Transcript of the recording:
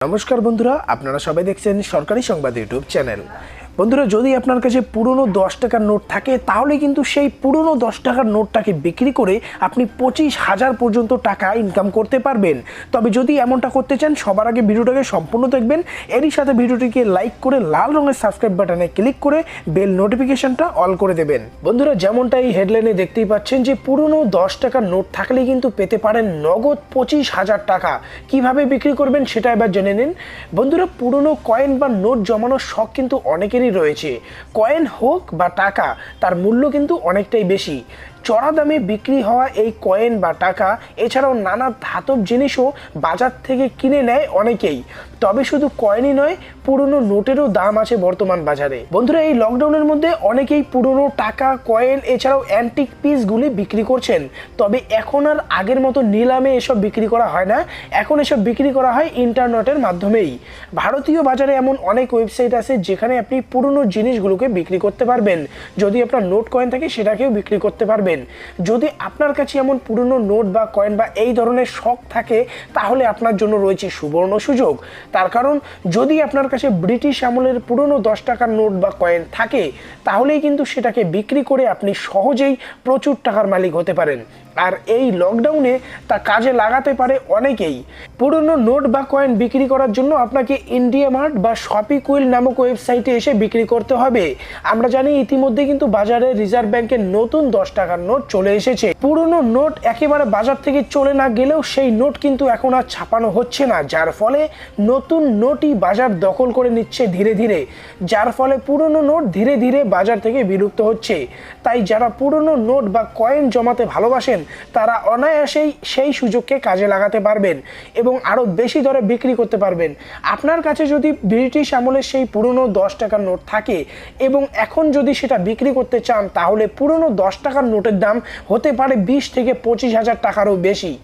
নমস্কার বন্ধুরা, আপনারা সবাই দেখছেন সরকারি সংবাদ ইউটিউব চ্যানেল। বন্ধুরা, যদি আপনার কাছে পুরনো 10 টাকার নোট থাকে তাহলে কিন্তু সেই পুরনো 10 টাকার নোটটাকে বিক্রি করে আপনি 25,000 পর্যন্ত টাকা ইনকাম করতে পারবেন। তবে যদি এমনটা করতে চান সবার আগে ভিডিওটাকে সম্পূর্ণ দেখবেন, এরই সাথে ভিডিওটিকে লাইক করে লাল রঙের সাবস্ক্রাইব বাটনে ক্লিক করে বেল নোটিফিকেশনটা অল করে দেবেন। বন্ধুরা, যেমনটা এই হেডলাইনে দেখতেই পাচ্ছেন যে পুরনো 10 টাকার নোট থাকলে কিন্তু পেতে পারেন নগদ 25,000 টাকা। কিভাবে বিক্রি করবেন সেটা এবার জেনে নিন। বন্ধুরা, পুরনো কয়েন বা নোট জমানোর শখ কিন্তু অনেকেরই রয়েছে। কয়েন হোক বা টাকা, তার মূল্য কিন্তু অনেকটাই বেশি। চড়া দামে বিক্রি হওয়া এই কয়েন বা টাকা এছাড়াও নানা ধাতব জিনিসও বাজার থেকে কিনে নেয় অনেকেই। তবে শুধু কয়েনই নয়, পুরনো নোটেরও দাম আছে বর্তমান বাজারে। বন্ধুরা, এই লকডাউনের মধ্যে অনেকেই পুরনো টাকা, কয়েন এছাড়াও অ্যান্টিক পিসগুলি বিক্রি করছেন। তবে এখন আর আগের মতো নিলামে এসব বিক্রি করা হয় না, এখন এসব বিক্রি করা হয় ইন্টারনেটের মাধ্যমেই। ভারতীয় বাজারে এমন অনেক ওয়েবসাইট আছে যেখানে আপনি পুরনো জিনিসগুলোকে বিক্রি করতে পারবেন। যদি আপনার নোট কয়েন থাকে সেটাকেও বিক্রি করতে পারবেন। যদি আপনার কাছে এমন পুরনো নোট বা কয়েন বা এই ধরনের শখ থাকে তাহলে আপনার জন্য রয়েছে সুবর্ণ সুযোগ। তার কারণ, যদি আপনার কাছে ব্রিটিশ আমলের পুরনো 10 টাকার নোট বা কয়েন থাকে তাহলেই কিন্তু সেটাকে বিক্রি করে আপনি সহজেই প্রচুর টাকার মালিক হতে পারেন। আর এই লকডাউনে তা কাজে লাগাতে পারে অনেকেই। পুরনো নোট বা কয়েন বিক্রি করার জন্য আপনাকে ইন্ডিয়া মার্ট বা শপিকুইল নামক ওয়েবসাইটে এসে বিক্রি করতে হবে। আমরা জানি ইতিমধ্যে কিন্তু বাজারে রিজার্ভ ব্যাংকের নতুন 10 টাকার নোট চলে এসেছে। পুরনো নোট একেবারে বাজার থেকে চলে না গেলেও সেই নোট কিন্তু এখন আর ছাপানো হচ্ছে না, যার ফলে নতুন নোটই বাজার দখল করে নিচ্ছে ধীরে ধীরে, যার ফলে পুরনো নোট ধীরে ধীরে বাজার থেকে বিলুপ্ত হচ্ছে। তাই যারা পুরনো নোট বা কয়েন জমাতে ভালোবাসেন তারা অনায়াসেই সেই সুযোগকে কাজে লাগাতে পারবেন এবং আরও বেশি দরে বিক্রি করতে পারবেন। আপনার কাছে যদি ব্রিটিশ আমলের সেই পুরনো 10 টাকার নোট থাকে এবং এখন যদি সেটা বিক্রি করতে চান তাহলে পুরনো 10 টাকার নোটের দাম হতে পারে 20 থেকে 25,000 টাকারও বেশি।